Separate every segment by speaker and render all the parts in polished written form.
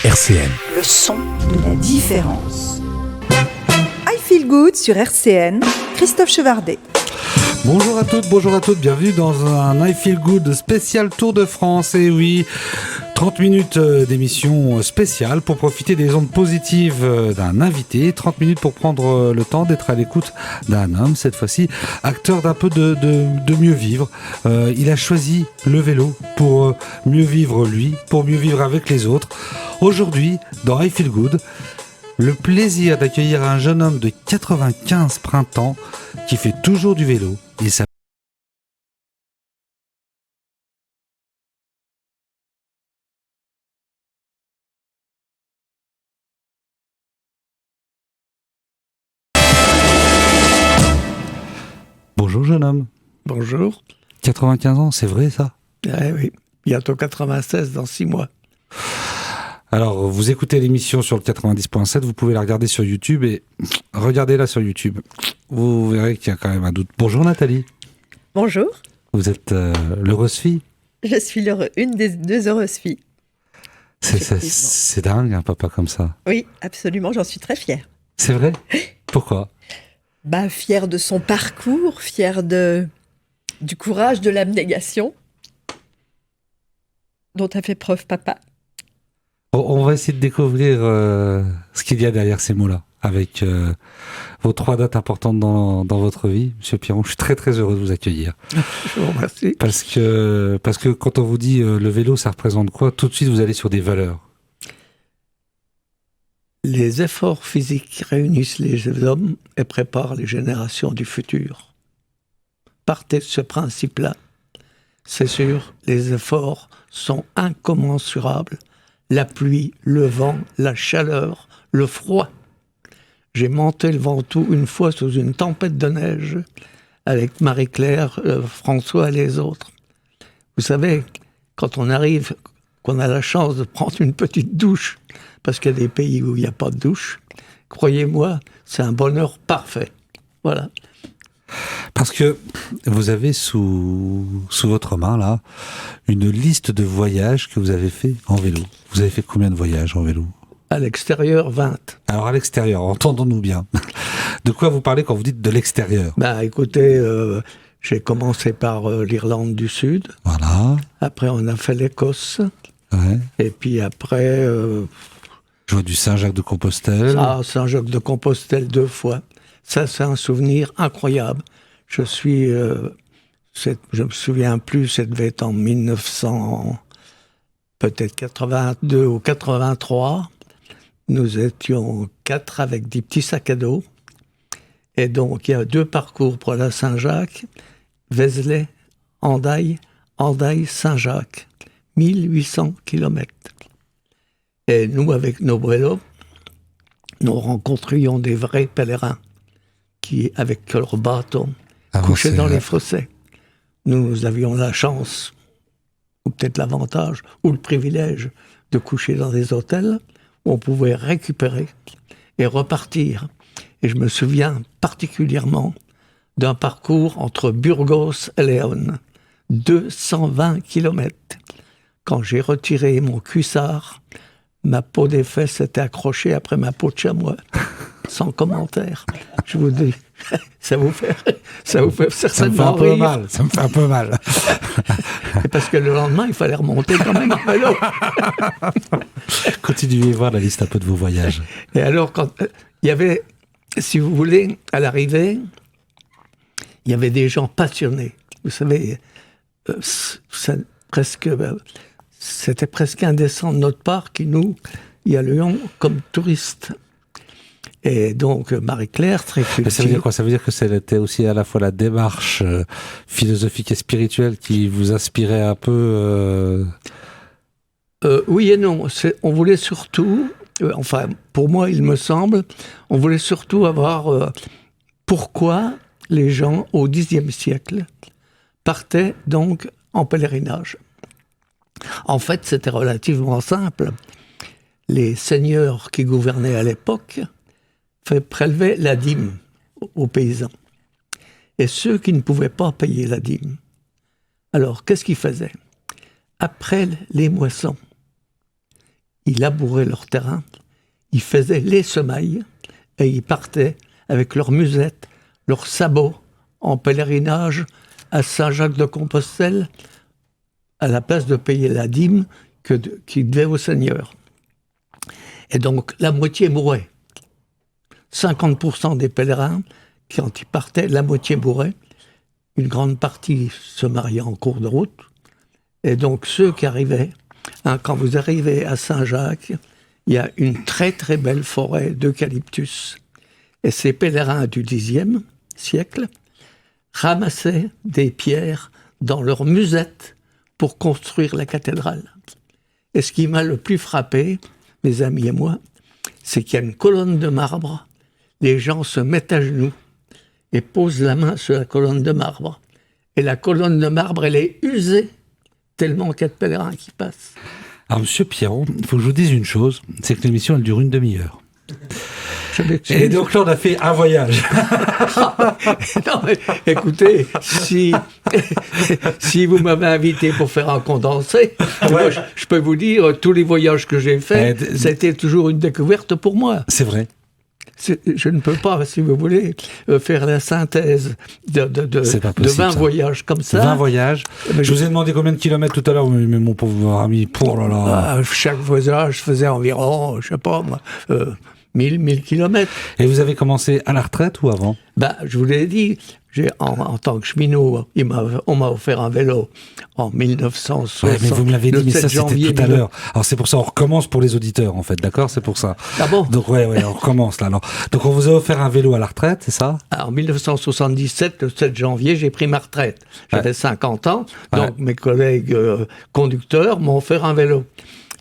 Speaker 1: RCN.
Speaker 2: Le son de la différence. I Feel Good sur RCN, Christophe Chevardet.
Speaker 3: Bonjour à toutes, bienvenue dans un I Feel Good spécial Tour de France. Et oui, 30 minutes d'émission spéciale pour profiter des ondes positives d'un invité, 30 minutes pour prendre le temps d'être à l'écoute d'un homme, cette fois-ci acteur d'un peu de mieux vivre. Il a choisi le vélo pour mieux vivre lui, pour mieux vivre avec les autres. Aujourd'hui, dans I Feel Good, le plaisir d'accueillir un jeune homme de 95 printemps qui fait toujours du vélo. Il s'appelle Bonjour jeune homme.
Speaker 4: Bonjour.
Speaker 3: 95 ans, c'est vrai ça ?
Speaker 4: Oui, bientôt 96 dans 6 mois.
Speaker 3: Alors, vous écoutez l'émission sur le 90.7, vous pouvez la regarder sur YouTube et regardez-la sur YouTube. Vous verrez qu'il y a quand même un doute. Bonjour Nathalie.
Speaker 5: Bonjour.
Speaker 3: Vous êtes l'heureuse fille ?
Speaker 5: Je suis une des 2 heureuses filles.
Speaker 3: C'est dingue un papa comme ça.
Speaker 5: Oui, absolument, j'en suis très fière.
Speaker 3: C'est vrai ? Pourquoi ?
Speaker 5: Fière de son parcours, fière du courage, de l'abnégation dont a fait preuve papa.
Speaker 3: On va essayer de découvrir ce qu'il y a derrière ces mots-là, avec vos 3 dates importantes dans votre vie. Monsieur Piron, je suis très très heureux de vous accueillir.
Speaker 4: Je vous remercie.
Speaker 3: Parce que quand on vous dit le vélo, ça représente quoi ? Tout de suite, vous allez sur des valeurs.
Speaker 4: Les efforts physiques réunissent les hommes et préparent les générations du futur. Partez de ce principe-là. C'est sûr, les efforts sont incommensurables. La pluie, le vent, la chaleur, le froid. J'ai monté le Ventoux une fois sous une tempête de neige avec Marie-Claire, François et les autres. Vous savez, quand on arrive, qu'on a la chance de prendre une petite douche, parce qu'il y a des pays où il n'y a pas de douche, croyez-moi, c'est un bonheur parfait. Voilà.
Speaker 3: Parce que vous avez sous votre main, là, une liste de voyages que vous avez fait en vélo. Vous avez fait combien de voyages en vélo ?
Speaker 4: À l'extérieur, 20.
Speaker 3: Alors à l'extérieur, entendons-nous bien. De quoi vous parlez quand vous dites de l'extérieur ?
Speaker 4: Écoutez, j'ai commencé par l'Irlande du Sud.
Speaker 3: Voilà.
Speaker 4: Après, on a fait l'Écosse.
Speaker 3: Ouais.
Speaker 4: Et puis après...
Speaker 3: Je vois du Saint-Jacques-de-Compostelle.
Speaker 4: Saint-Jacques-de-Compostelle 2 fois. Ça, c'est un souvenir incroyable. Je me souviens plus, ça devait être en 1900, peut-être 82 ou 83. Nous étions 4 avec des petits sacs à dos. Et donc, il y a 2 parcours pour la Saint-Jacques. Vézelay, Hendaye, Hendaye-Saint-Jacques. 1800 kilomètres. Et nous, avec nos vélos, nous rencontrions des vrais pèlerins qui, avec leurs bâtons, couchaient dans les fossés. Nous avions la chance, ou peut-être l'avantage, ou le privilège de coucher dans des hôtels où on pouvait récupérer et repartir. Et je me souviens particulièrement d'un parcours entre Burgos et Léon, 220 kilomètres. Quand j'ai retiré mon cuissard, ma peau des fesses était accrochée après ma peau de chamois. Sans commentaire. Je vous dis, ça vous fait certainement rire.
Speaker 3: Ça me fait un peu mal.
Speaker 4: Et parce que le lendemain, il fallait remonter quand même en vélo.
Speaker 3: Continuez voir la liste un peu de vos voyages.
Speaker 4: Et alors, quand il y avait, si vous voulez, à l'arrivée, il y avait des gens passionnés. Vous savez, c'était presque indécent de notre part qui nous y allions comme touristes. Et donc, Marie-Claire, très cultivée.
Speaker 3: Mais ça veut dire quoi ? Ça veut dire que c'était aussi à la fois la démarche philosophique et spirituelle qui vous inspirait un peu
Speaker 4: Oui et non. On voulait surtout, pour moi, il me semble, on voulait surtout avoir pourquoi les gens, au Xe siècle, partaient donc en pèlerinage. En fait, c'était relativement simple. Les seigneurs qui gouvernaient à l'époque prélevaient la dîme aux paysans. Et ceux qui ne pouvaient pas payer la dîme, alors qu'est-ce qu'ils faisaient ? Après les moissons, ils labouraient leur terrain, ils faisaient les semailles et ils partaient avec leurs musettes, leurs sabots en pèlerinage à Saint-Jacques-de-Compostelle à la place de payer la dîme qu'ils devaient au Seigneur. Et donc la moitié mourait. 50% des pèlerins, quand ils partaient, la moitié mourait. Une grande partie se mariait en cours de route. Et donc ceux qui arrivaient, quand vous arrivez à Saint-Jacques, il y a une très très belle forêt d'eucalyptus. Et ces pèlerins du Xe siècle ramassaient des pierres dans leurs musettes pour construire la cathédrale. Et ce qui m'a le plus frappé, mes amis et moi, c'est qu'il y a une colonne de marbre, les gens se mettent à genoux et posent la main sur la colonne de marbre. Et la colonne de marbre, elle est usée, tellement qu'il y a de pèlerins qui passent.
Speaker 3: Alors, Monsieur Pierron, il faut que je vous dise une chose, c'est que l'émission, elle dure une demi-heure. Et donc là, on a fait un voyage.
Speaker 4: Non, mais écoutez, si vous m'avez invité pour faire un condensé, moi, je peux vous dire, tous les voyages que j'ai faits, c'était toujours une découverte pour moi.
Speaker 3: C'est vrai.
Speaker 4: Je ne peux pas, si vous voulez, faire la synthèse de 20 voyages comme ça.
Speaker 3: 20 voyages. Je vous ai demandé combien de kilomètres tout à l'heure, mais mon pauvre ami, pour là.
Speaker 4: Chaque voyage faisait environ, je sais pas, 1000 kilomètres.
Speaker 3: Et vous avez commencé à la retraite ou avant ?
Speaker 4: Je vous l'ai dit, en tant que cheminot, on m'a offert un vélo en 1960.
Speaker 3: Ouais, mais vous me l'avez dit, mais ça c'était tout à l'heure. Alors c'est pour ça, on recommence pour les auditeurs en fait, d'accord ? C'est pour ça.
Speaker 4: Ah bon ?
Speaker 3: Donc ouais, on recommence là. Alors, donc on vous a offert un vélo à la retraite, c'est ça ?
Speaker 4: En 1977, le 7 janvier, j'ai pris ma retraite. J'avais 50 ans, donc mes collègues conducteurs m'ont offert un vélo.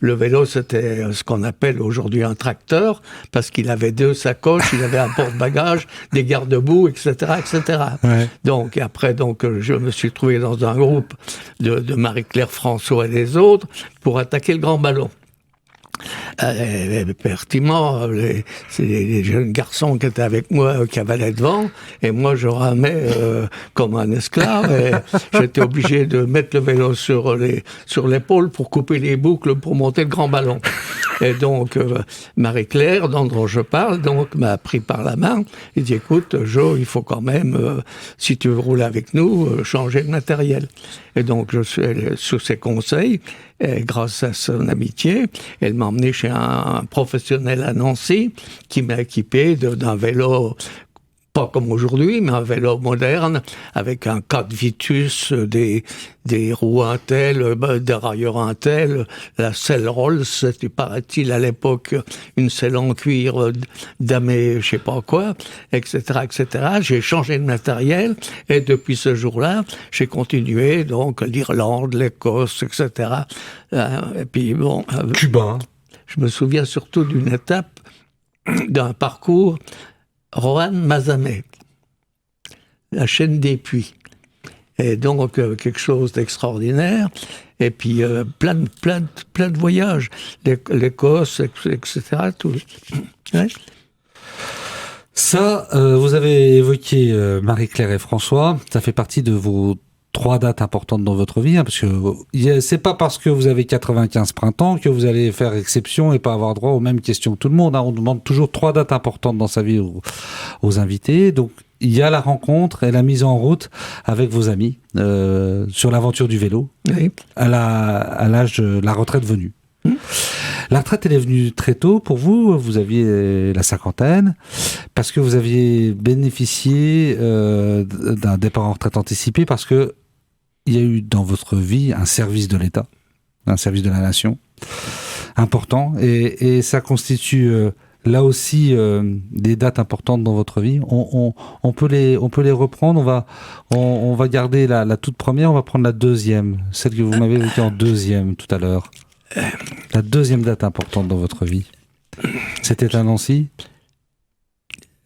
Speaker 4: Le vélo, c'était ce qu'on appelle aujourd'hui un tracteur, parce qu'il avait 2 sacoches, il avait un porte-bagages, des garde-boue, etc., etc. Ouais. Donc, après, je me suis trouvé dans un groupe de Marie-Claire François et les autres pour attaquer le grand ballon. Pertinemment, c'est les jeunes garçons qui étaient avec moi qui avalaient devant, et moi je ramais comme un esclave, et j'étais obligé de mettre le vélo sur l'épaule pour couper les boucles pour monter le grand ballon. Et donc Marie-Claire, dont je parle, m'a pris par la main et dit: écoute Joe, il faut quand même, si tu veux rouler avec nous, changer de matériel. Et donc je suis allé sous ses conseils. Et grâce à son amitié, elle m'a emmené chez un professionnel à Nancy qui m'a équipé d'un vélo, pas comme aujourd'hui, mais un vélo moderne, avec un 4 Vitus, des roues Intel, des railleurs Intel, la selle Rolls, c'était, paraît-il, à l'époque, une selle en cuir damée, je sais pas quoi, etc., etc. J'ai changé de matériel, et depuis ce jour-là, j'ai continué, donc, l'Irlande, l'Écosse, etc. Et puis, bon...
Speaker 3: Cuba.
Speaker 4: Je me souviens surtout d'une étape, d'un parcours Roanne-Mazamet, la chaîne des puits. Et donc, quelque chose d'extraordinaire. Et puis, plein de voyages. L'Écosse, etc. Tout. Ouais.
Speaker 3: Ça, vous avez évoqué Marie-Claire et François. Ça fait partie de vos 3 dates importantes dans votre vie, parce que c'est pas parce que vous avez 95 printemps que vous allez faire exception et pas avoir droit aux mêmes questions que tout le monde. On demande toujours 3 dates importantes dans sa vie aux invités. Donc, il y a la rencontre et la mise en route avec vos amis sur l'aventure du vélo, oui, à l'âge de la retraite venue. La retraite, elle est venue très tôt pour vous. Vous aviez la 50aine, parce que vous aviez bénéficié d'un départ en retraite anticipé, parce que il y a eu dans votre vie un service de l'État, un service de la nation important, et ça constitue là aussi des dates importantes dans votre vie. On peut les reprendre. On va garder la toute première. On va prendre la deuxième, celle que vous m'avez évoquée en deuxième tout à l'heure. La deuxième date importante dans votre vie, c'était à Nancy ?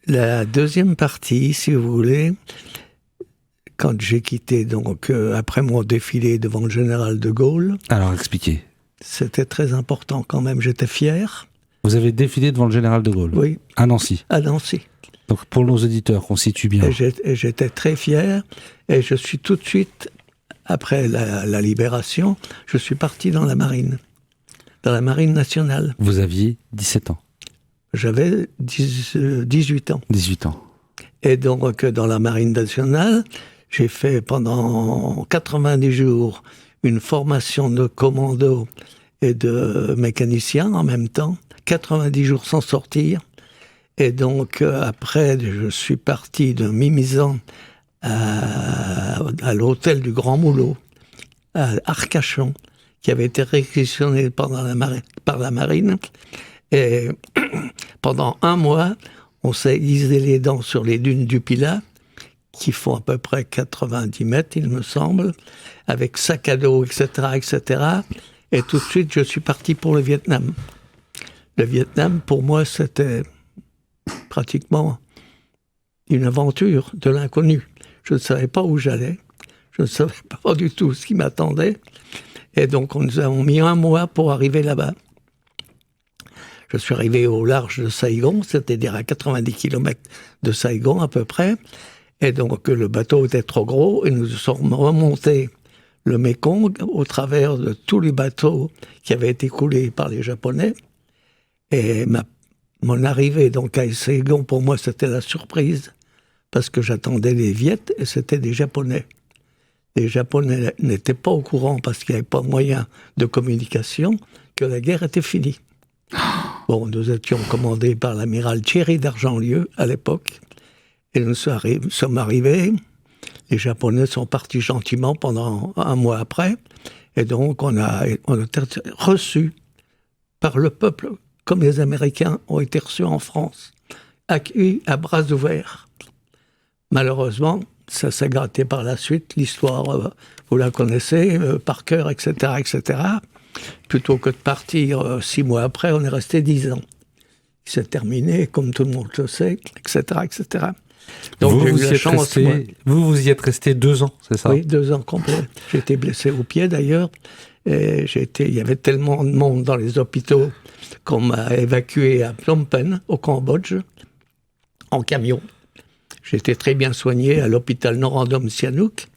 Speaker 4: La deuxième partie, si vous voulez, quand j'ai quitté, donc après mon défilé devant le général de Gaulle.
Speaker 3: Alors, expliquez.
Speaker 4: C'était très important quand même, j'étais fier.
Speaker 3: Vous avez défilé devant le général de Gaulle ?
Speaker 4: Oui.
Speaker 3: À Nancy ?
Speaker 4: À Nancy.
Speaker 3: Donc pour nos auditeurs, qu'on situe bien.
Speaker 4: Et j'étais très fier, et je suis tout de suite, après la libération, je suis parti dans la marine. dans la Marine nationale.
Speaker 3: Vous aviez 17 ans.
Speaker 4: J'avais 18 ans.
Speaker 3: 18 ans.
Speaker 4: Et donc, dans la Marine nationale, j'ai fait pendant 90 jours une formation de commando et de mécanicien en même temps. 90 jours sans sortir. Et donc, après, je suis parti de Mimizan à l'hôtel du Grand Moulot, à Arcachon, qui avait été réquisitionné par la marine. Et pendant un mois, on s'est aiguisé les dents sur les dunes du Pilat, qui font à peu près 90 mètres, il me semble, avec sac à dos, etc., etc. Et tout de suite, je suis parti pour le Vietnam. Le Vietnam, pour moi, c'était pratiquement une aventure de l'inconnu. Je ne savais pas où j'allais. Je ne savais pas du tout ce qui m'attendait. Et donc, nous avons mis un mois pour arriver là-bas. Je suis arrivé au large de Saigon, c'est-à-dire à 90 km de Saigon à peu près. Et donc, le bateau était trop gros et nous sommes remontés le Mékong au travers de tous les bateaux qui avaient été coulés par les Japonais. Et mon arrivée donc à Saigon, pour moi, c'était la surprise parce que j'attendais les Viettes et c'était des Japonais. Les Japonais n'étaient pas au courant parce qu'il n'y avait pas moyen de communication que la guerre était finie. Bon, nous étions commandés par l'amiral Thierry d'Argentlieu à l'époque et nous sommes arrivés. Les Japonais sont partis gentiment pendant un mois après et donc on a été reçus par le peuple comme les Américains ont été reçus en France, accueillis à bras ouverts. Malheureusement, ça s'est gratté par la suite, l'histoire, vous la connaissez, par cœur, etc., etc. Plutôt que de partir 6 mois après, on est resté 10 ans. Il s'est terminé, comme tout le monde le sait, etc., etc. Donc j'ai eu la chance...
Speaker 3: Vous y êtes resté 2 ans, c'est ça?
Speaker 4: Oui, 2 ans complets. J'ai été blessé au pied, d'ailleurs. Et il y avait tellement de monde dans les hôpitaux qu'on m'a évacué à Phnom Penh, au Cambodge, en camion. J'ai été très bien soigné à l'hôpital Norandom Sihanouk.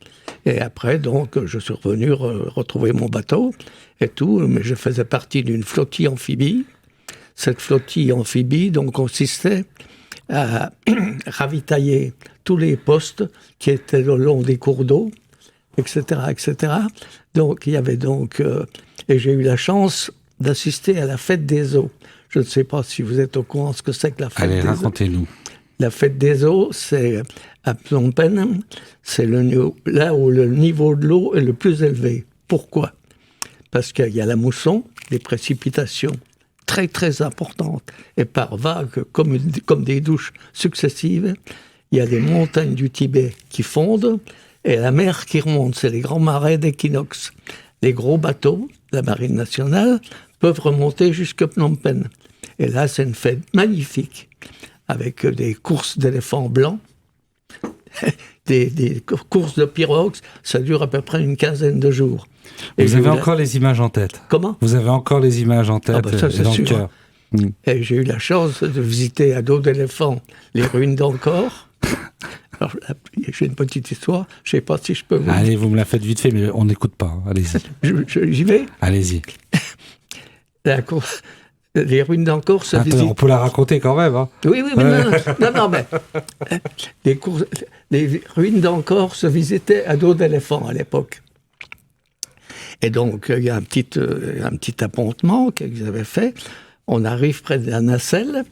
Speaker 4: Et après, donc, je suis revenu retrouver mon bateau et tout. Mais je faisais partie d'une flottille amphibie. Cette flottille amphibie, donc, consistait à ravitailler tous les postes qui étaient le long des cours d'eau, etc., etc. Donc, il y avait donc... et j'ai eu la chance d'assister à la fête des eaux. Je ne sais pas si vous êtes au courant ce que c'est que la fête des eaux.
Speaker 3: Allez, racontez-nous.
Speaker 4: La fête des eaux, c'est à Phnom Penh, c'est là où le niveau de l'eau est le plus élevé. Pourquoi? Parce qu'il y a la mousson, des précipitations très très importantes, et par vagues, comme des douches successives, il y a les montagnes du Tibet qui fondent, et la mer qui remonte, c'est les grands marais d'équinoxe. Les gros bateaux, la Marine nationale, peuvent remonter jusqu'à Phnom Penh. Et là, c'est une fête magnifique, avec des courses d'éléphants blancs, des courses de pirogues, ça dure à peu près une quinzaine de jours. Et
Speaker 3: vous avez encore les images en tête?
Speaker 4: Comment?
Speaker 3: Vous avez encore les images en tête
Speaker 4: ça, c'est
Speaker 3: dans
Speaker 4: sûr.
Speaker 3: le cœur.
Speaker 4: Et j'ai eu la chance de visiter à dos d'éléphant les ruines d'Angkor. Alors, j'ai une petite histoire, je ne sais pas si je peux vous...
Speaker 3: Allez, vous me la faites vite fait, mais on n'écoute pas. Allez-y.
Speaker 4: J'y vais?
Speaker 3: Allez-y.
Speaker 4: Les ruines d'Angkor se visitent...
Speaker 3: On peut la raconter quand même. Hein.
Speaker 4: Oui, mais non, mais... Les ruines d'Angkor se visitaient à dos d'éléphant à l'époque. Et donc, il y a un petit appontement qu'ils avaient fait. On arrive près de la nacelle.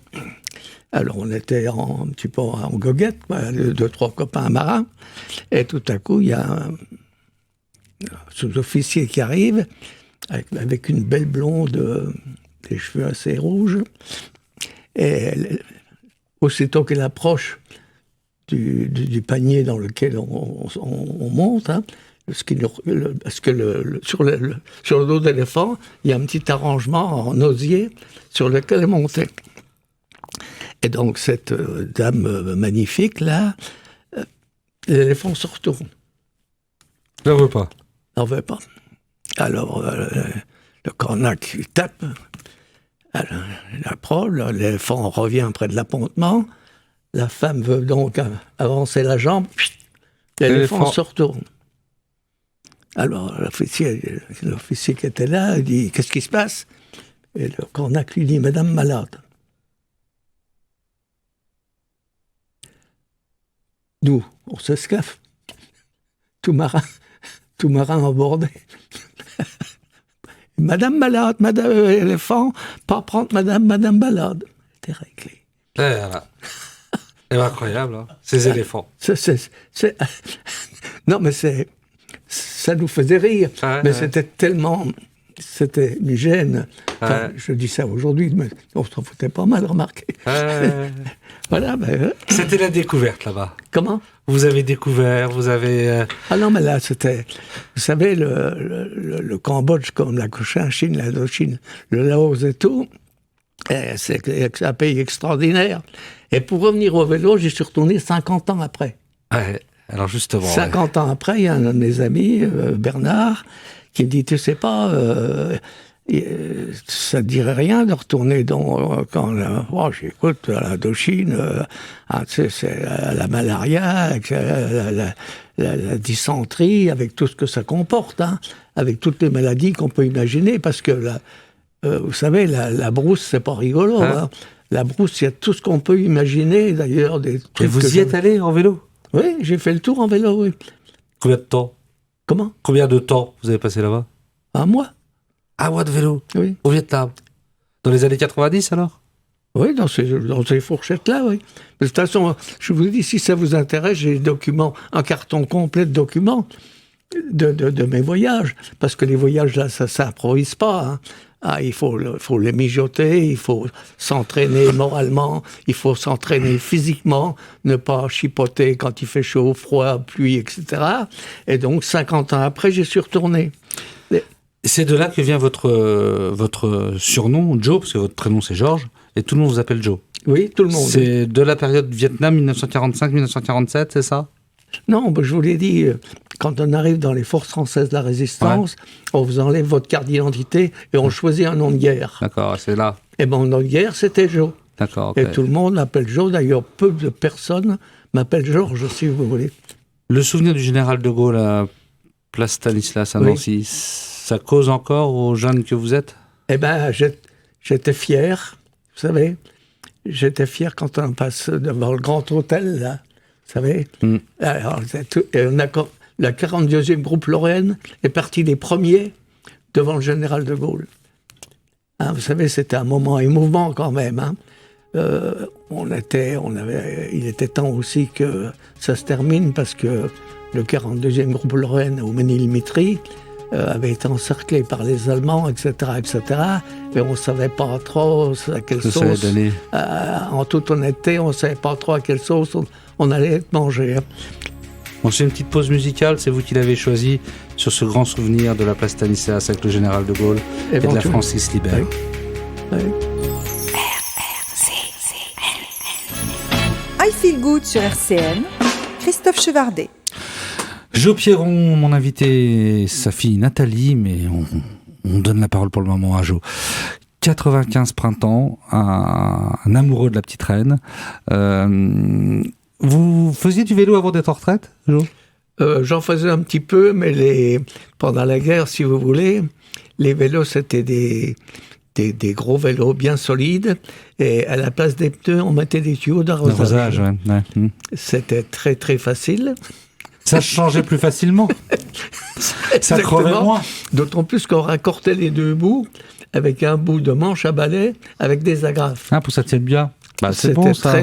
Speaker 4: Alors, on était un petit peu en goguette, 2-3 copains marins. Et tout à coup, il y a un sous-officier qui arrive avec une belle blonde, des cheveux assez rouges. Et aussitôt qu'elle approche du panier dans lequel on monte, hein, parce que sur le dos d'éléphant, il y a un petit arrangement en osier sur lequel elle montait. Et donc, cette dame magnifique-là, l'éléphant se retourne.
Speaker 3: Je ne veux pas.
Speaker 4: N'en veut pas. Alors, le cornac tape, l'éléphant revient près de l'appontement, la femme veut donc avancer la jambe, l'éléphant se retourne. Alors, l'officier qui était là, il dit « Qu'est-ce qui se passe ?» Et le cornac lui dit, Madame malade. Nous, on s'escaffe. Tout marin abordé. Madame malade, Madame éléphant, pas prendre Madame malade. C'était réglé.
Speaker 3: Voilà. C'est incroyable, hein, ces éléphants.
Speaker 4: Non, mais ça nous faisait rire. Mais c'était tellement... C'était une gêne. Enfin, je dis ça aujourd'hui, mais on s'en foutait pas mal, remarqué. Voilà.
Speaker 3: C'était la découverte là-bas.
Speaker 4: Comment ?
Speaker 3: Vous avez découvert, vous avez...
Speaker 4: Ah non, mais là, c'était... Vous savez, le Cambodge, comme la Cochinchine, l'Indochine, le Laos et tout, c'est un pays extraordinaire. Et pour revenir au vélo, j'y suis retourné 50 ans après.
Speaker 3: Ouais, alors justement...
Speaker 4: 50 ans après, il y a un de mes amis, Bernard, qui me dit, tu sais pas, ça ne dirait rien de retourner quand j'écoute l'Indochine, c'est la malaria, la dysenterie, avec tout ce que ça comporte, hein, avec toutes les maladies qu'on peut imaginer, parce que vous savez, la brousse, c'est pas rigolo. Hein. La brousse, il y a tout ce qu'on peut imaginer, d'ailleurs. Des trucs.
Speaker 3: Et vous y êtes allé en vélo ?
Speaker 4: Oui, j'ai fait le tour en vélo, oui.
Speaker 3: Combien de temps ?
Speaker 4: Comment ?
Speaker 3: Combien de temps vous avez passé là-bas ?
Speaker 4: Un mois.
Speaker 3: Un mois de vélo ?
Speaker 4: Oui.
Speaker 3: Au Vietnam ? Dans les années 90, alors ?
Speaker 4: Oui, dans ces fourchettes-là, oui. De toute façon, je vous dis, si ça vous intéresse, j'ai des documents, un carton complet de documents de mes voyages. Parce que les voyages, là, ça s'improvise pas, hein. Il faut les mijoter, il faut s'entraîner moralement, il faut s'entraîner physiquement, ne pas chipoter quand il fait chaud, froid, pluie, etc. Et donc, 50 ans après, j'y suis retourné.
Speaker 3: C'est de là que vient votre surnom, Joe, parce que votre prénom c'est Georges, et tout le monde vous appelle Joe.
Speaker 4: Oui, tout le monde.
Speaker 3: C'est de la période Vietnam 1945-1947, c'est ça ?
Speaker 4: Non, je vous l'ai dit, quand on arrive dans les forces françaises de la résistance, on vous enlève votre carte d'identité et on choisit un nom de guerre.
Speaker 3: D'accord, c'est là.
Speaker 4: Et mon nom de guerre, c'était Joe.
Speaker 3: D'accord. Okay.
Speaker 4: Et tout le monde m'appelle Joe. D'ailleurs, peu de personnes m'appellent Georges, si vous voulez.
Speaker 3: Le souvenir du général de Gaulle à Place Stanislas à Nancy, ça cause encore aux jeunes que vous êtes ?
Speaker 4: Eh bien, j'étais fier, vous savez. J'étais fier quand on passe devant le grand hôtel, là. Vous savez, alors, la 42e groupe Lorraine est parti des premiers devant le général de Gaulle. Hein, vous savez, c'était un moment émouvant quand même. Hein. Il était temps aussi que ça se termine parce que le 42e groupe Lorraine au Ménilmitry avait été encerclé par les Allemands, etc., etc. Et on ne savait pas trop à quelle sauce. En toute honnêteté, on ne savait pas trop à quelle sauce on allait être mangé.
Speaker 3: On fait une petite pause musicale, c'est vous qui l'avez choisi sur ce grand souvenir de la place Stanislas avec le général de Gaulle et de la France qui se libère.
Speaker 4: Oui.
Speaker 2: I Feel Good sur RCN, Christophe Chevardet.
Speaker 3: Jo Pierron, mon invité, sa fille Nathalie, mais on donne la parole pour le moment à Jo. 95 printemps, un amoureux de la petite reine. Vous faisiez du vélo avant d'être en retraite, Jo ?
Speaker 4: J'en faisais un petit peu, mais pendant la guerre, si vous voulez, les vélos, c'était des gros vélos bien solides. Et à la place des pneus, on mettait des tuyaux d'arrosage.
Speaker 3: Ouais.
Speaker 4: C'était très, très facile.
Speaker 3: Ça changeait plus facilement. Ça crevait moins.
Speaker 4: D'autant plus qu'on raccortait les deux bouts avec un bout de manche à balai avec des agrafes.
Speaker 3: Ah, pour ça tient bien. Bah, c'est bon, ça.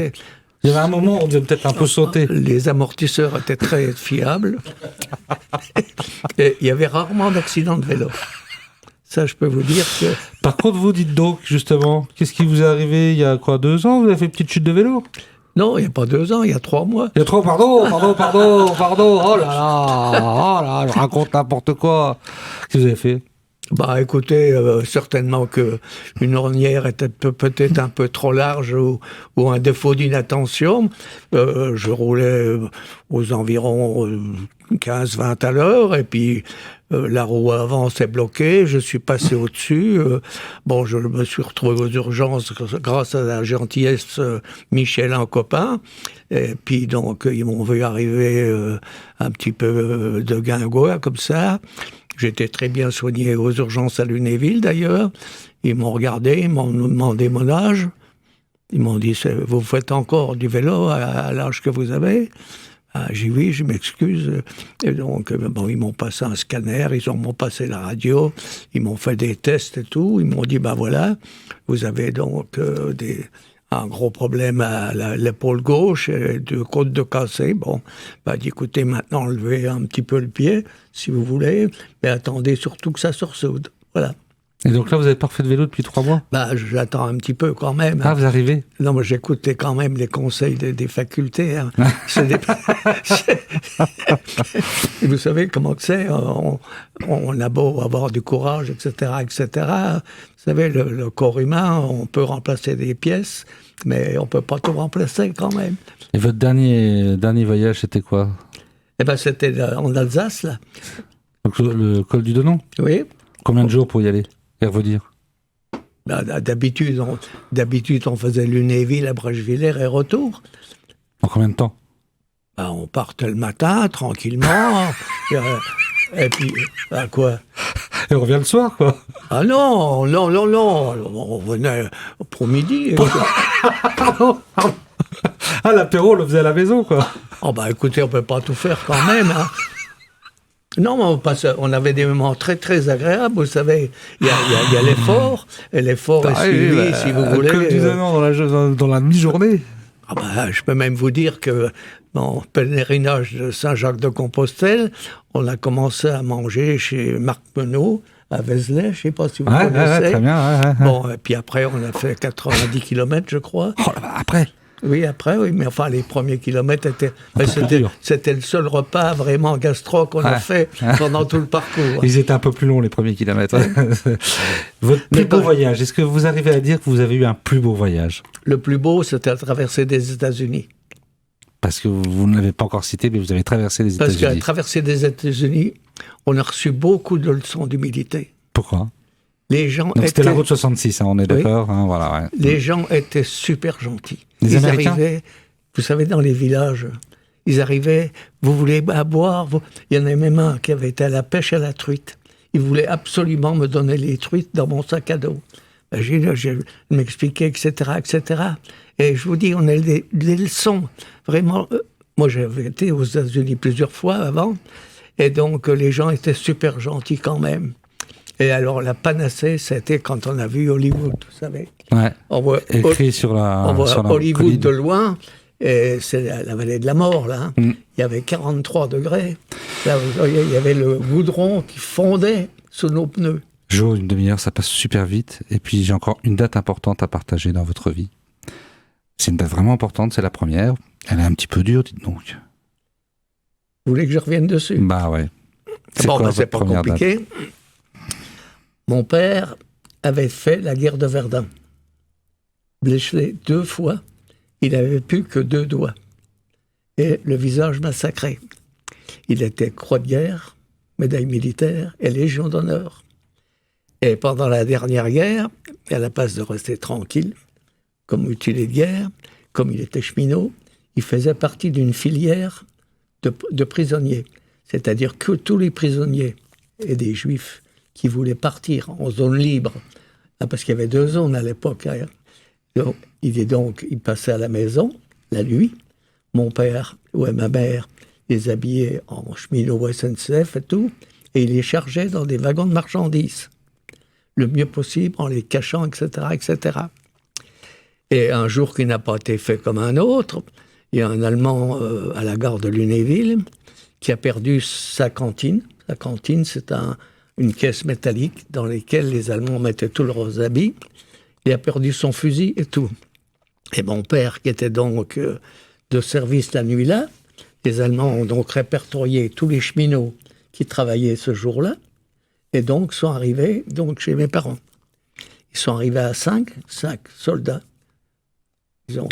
Speaker 3: Il y avait un moment où on devait peut-être un peu sauter.
Speaker 4: Les amortisseurs étaient très fiables. Et il y avait rarement d'accidents de vélo. Ça, je peux vous dire que...
Speaker 3: Par contre, vous dites donc, justement, qu'est-ce qui vous est arrivé il y a 2 ans ? Vous avez fait une petite chute de vélo ?
Speaker 4: Non, il n'y a pas 2 ans, il y a 3 mois.
Speaker 3: Il y a 3, pardon. Oh là, je raconte n'importe quoi. Qu'est-ce que vous avez fait ?
Speaker 4: Bah, écoutez, certainement que une ornière était peut-être un peu trop large ou un défaut d'inattention. Je roulais aux environs 15-20 à l'heure et puis la roue avant s'est bloquée, je suis passé au-dessus. Je me suis retrouvé aux urgences grâce à la gentillesse Michel, un copain. Et puis donc, ils m'ont vu arriver un petit peu de guingois comme ça. J'étais très bien soigné aux urgences à Lunéville, d'ailleurs. Ils m'ont regardé, ils m'ont demandé mon âge. Ils m'ont dit, vous faites encore du vélo à l'âge que vous avez? J'ai dit oui, je m'excuse. Et donc, ils m'ont passé un scanner, ils m'ont passé la radio, ils m'ont fait des tests et tout. Ils m'ont dit, voilà, vous avez donc un gros problème à l'épaule gauche et deux côtes de cassé. Bon, écoutez, maintenant, levez un petit peu le pied, si vous voulez, mais attendez surtout que ça se ressoude. Voilà.
Speaker 3: Et donc là, vous n'avez pas refait de vélo depuis 3 mois?
Speaker 4: J'attends un petit peu quand même.
Speaker 3: Ah, vous arrivez?
Speaker 4: Non, mais j'écoutais quand même les conseils des facultés. Hein. Et vous savez comment que c'est, on a beau avoir du courage, etc., etc. Vous savez, le corps humain, on peut remplacer des pièces, mais on ne peut pas tout remplacer quand même.
Speaker 3: Et votre dernier voyage, c'était quoi?
Speaker 4: C'était en Alsace, là.
Speaker 3: Donc le col du Donon?
Speaker 4: Oui.
Speaker 3: Combien de jours pour y aller et revenir?
Speaker 4: D'habitude, on faisait Lunéville à Brechevillers et retour.
Speaker 3: En combien de temps?
Speaker 4: On partait le matin, tranquillement. Et puis, quoi?
Speaker 3: Et on revient le soir, quoi.
Speaker 4: Ah non. On revenait pour midi.
Speaker 3: Pardon. Ah, l'apéro, on le faisait à la maison, quoi.
Speaker 4: Écoutez, on peut pas tout faire quand même, hein. Non, on avait des moments très, très agréables, vous savez. Il y a l'effort, et l'effort est suivi, si vous voulez.
Speaker 3: Comme du dans la mi-journée.
Speaker 4: Je peux même vous dire que, dans le pèlerinage de Saint-Jacques-de-Compostelle, on a commencé à manger chez Marc Menot, à Vézelay, je ne sais pas si vous connaissez.
Speaker 3: Ouais, très bien.
Speaker 4: Bon, et puis après, on a fait 90 km, je crois.
Speaker 3: Oh là, après?
Speaker 4: Oui, après, oui, mais enfin, les premiers kilomètres étaient... C'était le seul repas vraiment gastro qu'on a fait pendant tout le parcours.
Speaker 3: Ils étaient un peu plus longs, les premiers kilomètres. Votre plus beau voyage, est-ce que vous arrivez à dire que vous avez eu un plus beau voyage? Le
Speaker 4: plus beau, c'était la traversée des États-Unis.
Speaker 3: Parce que vous ne l'avez pas encore cité, mais vous avez traversé les États-Unis.
Speaker 4: Parce qu'à la traversée des États-Unis, on a reçu beaucoup de leçons d'humilité.
Speaker 3: Pourquoi?
Speaker 4: Les gens
Speaker 3: c'était la route 66, on est d'accord,
Speaker 4: oui.
Speaker 3: Voilà. Ouais.
Speaker 4: Les gens étaient super gentils.
Speaker 3: Les Américains
Speaker 4: arrivaient, vous savez, dans les villages, ils arrivaient, vous voulez boire Il y en avait même un qui avait été à la pêche à la truite. Il voulait absolument me donner les truites dans mon sac à dos. Je m'expliquais, etc., etc. Et je vous dis, on a des leçons, vraiment. Moi, j'avais été aux États-Unis plusieurs fois avant, et donc les gens étaient super gentils quand même. Et alors, la panacée, c'était quand on a vu Hollywood, vous savez.
Speaker 3: Ouais.
Speaker 4: On voit
Speaker 3: écrit sur la
Speaker 4: Hollywood
Speaker 3: colline.
Speaker 4: de loin, et c'est la vallée de la mort, là. Il y avait 43 degrés. Là, vous voyez, il y avait le goudron qui fondait sous nos pneus.
Speaker 3: Jo, une demi-heure, ça passe super vite. Et puis, j'ai encore une date importante à partager dans votre vie. C'est une date vraiment importante, c'est la première. Elle est un petit peu dure, dites donc.
Speaker 4: Vous voulez que je revienne dessus?
Speaker 3: Ouais.
Speaker 4: C'est pas compliqué. Date? Mon père avait fait la guerre de Verdun. Blessé 2 fois, il n'avait plus que 2 doigts. Et le visage massacré. Il était croix de guerre, médaille militaire et légion d'honneur. Et pendant la dernière guerre, à la place de rester tranquille, comme mutilé de guerre, comme il était cheminot, il faisait partie d'une filière de prisonniers. C'est-à-dire que tous les prisonniers et des juifs qui voulaient partir en zone libre, parce qu'il y avait 2 zones à l'époque. Donc, il passait à la maison, la nuit. Mon père ou ma mère les habillait en cheminot SNCF et tout, et il les chargeait dans des wagons de marchandises, le mieux possible, en les cachant, etc., etc. Et un jour qui n'a pas été fait comme un autre, il y a un Allemand à la gare de Lunéville qui a perdu sa cantine. La cantine, c'est une caisse métallique dans laquelle les Allemands mettaient tous leurs habits. Il a perdu son fusil et tout. Et mon père, qui était donc de service la nuit-là, les Allemands ont donc répertorié tous les cheminots qui travaillaient ce jour-là, et donc sont arrivés donc, chez mes parents. Ils sont arrivés à 5 soldats. Ils ont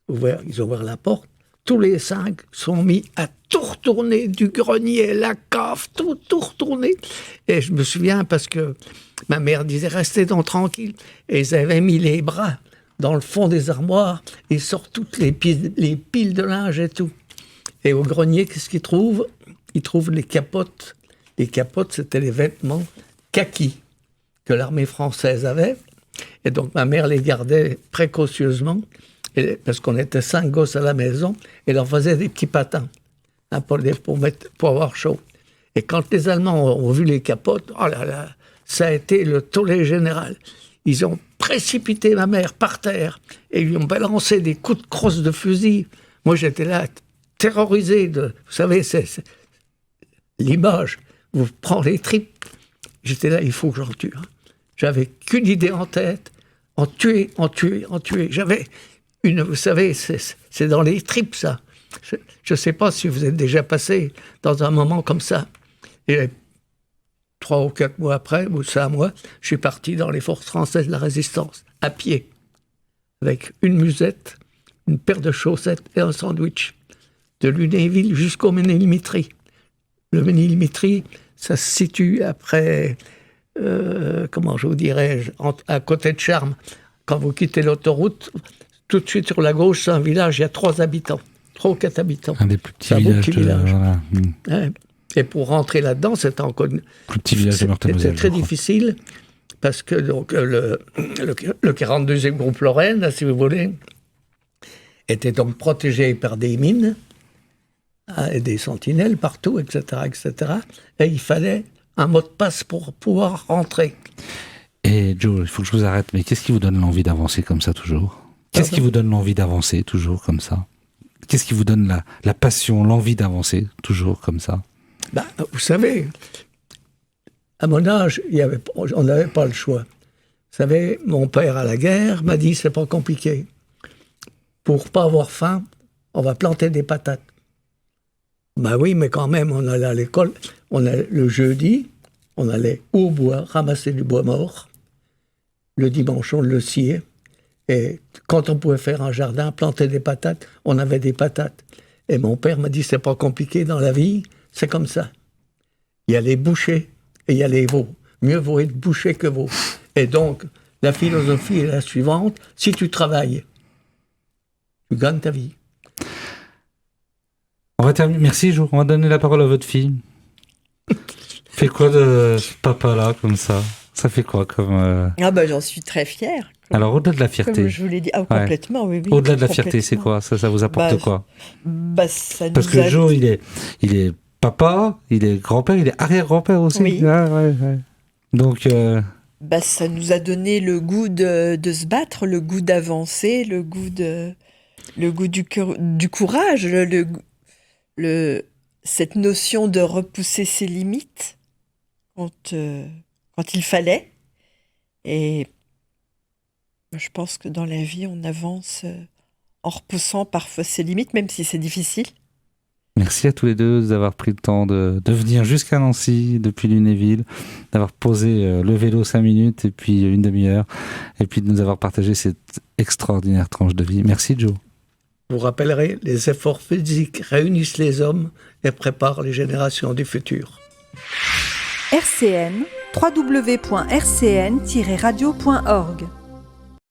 Speaker 4: ouvert la porte. Tous les 5 sont mis à tout retourner, du grenier, la cave, tout retourner. Et je me souviens parce que ma mère disait « Restez donc tranquille ». Et ils avaient mis les bras dans le fond des armoires. Ils sortent toutes les piles de linge et tout. Et au grenier, qu'est-ce qu'ils trouvent? Ils trouvent les capotes. Les capotes, c'était les vêtements kaki. que l'armée française avait. Et donc, ma mère les gardait précautionneusement, parce qu'on était 5 gosses à la maison, et leur faisait des petits patins, hein, pour avoir chaud. Et quand les Allemands ont vu les capotes, oh là là, ça a été le tollé général. Ils ont précipité ma mère par terre et lui ont balancé des coups de crosse de fusil. Moi, j'étais là, terrorisé de... Vous savez, c'est l'image vous prend les tripes. J'étais là, il faut que j'en tue. Hein. J'avais qu'une idée en tête, en tuer. J'avais une... Vous savez, c'est dans les tripes, ça. Je ne sais pas si vous êtes déjà passé dans un moment comme ça. Et 3 ou 4 mois après, ou 5 mois, je suis parti dans les forces françaises de la résistance, à pied, avec une musette, une paire de chaussettes et un sandwich, de Lunéville jusqu'au Ménilmitry. Le Ménilmitry, ça se situe après, comment je vous dirais, à côté de Charmes. Quand vous quittez l'autoroute, tout de suite sur la gauche, c'est un village, il y a 3 habitants, 3 ou 4 habitants.
Speaker 3: Un des plus petits villages. Voilà.
Speaker 4: Ouais. Et pour rentrer là-dedans, c'était encore
Speaker 3: plus petit village de Meurthe-et-Moselle.
Speaker 4: C'était très difficile parce que donc, le 42e groupe Lorraine, si vous voulez, était donc protégé par des mines et des sentinelles partout, etc., etc. Et il fallait un mot de passe pour pouvoir rentrer.
Speaker 3: Et Joe, il faut que je vous arrête, mais qu'est-ce qui vous donne l'envie d'avancer comme ça toujours ? Qu'est-ce qui vous donne l'envie d'avancer toujours comme ça ? Qu'est-ce qui vous donne la passion, l'envie d'avancer toujours comme ça ?
Speaker 4: Ben, vous savez, à mon âge, on n'avait pas le choix. Vous savez, mon père à la guerre m'a dit, c'est pas compliqué. Pour pas avoir faim, on va planter des patates. Ben oui, mais quand même, on allait à l'école, le jeudi, on allait au bois, ramasser du bois mort. Le dimanche, on le sciait. Et quand on pouvait faire un jardin, planter des patates, on avait des patates. Et mon père m'a dit, c'est pas compliqué dans la vie, c'est comme ça. Il y a les bouchers et il y a les veaux. Mieux vaut être boucher que veau. Et donc, la philosophie est la suivante. Si tu travailles, tu gagnes ta vie.
Speaker 3: On va terminer. Merci, Jo. On va donner la parole à votre fille. Fait quoi de ce papa-là, comme ça ? Ça fait quoi comme...
Speaker 5: Ah ben, j'en suis très fière.
Speaker 3: Alors, au-delà de la fierté...
Speaker 5: Comme je vous l'ai dit. Ah, complètement, oui.
Speaker 3: Au-delà de la fierté, c'est quoi ? Ça vous apporte quoi ?
Speaker 5: Ça
Speaker 3: Parce que Jo, il est papa, il est grand-père, il est arrière-grand-père aussi.
Speaker 5: Oui.
Speaker 3: Ouais. Donc...
Speaker 5: ça nous a donné le goût de se battre, le goût d'avancer, le goût du courage, cette notion de repousser ses limites quand il fallait. Et je pense que dans la vie, on avance en repoussant parfois ses limites, même si c'est difficile.
Speaker 3: Merci à tous les deux d'avoir pris le temps de venir jusqu'à Nancy, depuis Lunéville, d'avoir posé le vélo 5 minutes et puis une demi-heure, et puis de nous avoir partagé cette extraordinaire tranche de vie. Merci, Joe.
Speaker 4: Je vous rappellerai, les efforts physiques réunissent les hommes et préparent les générations du futur.
Speaker 2: RCN, www.rcn-radio.org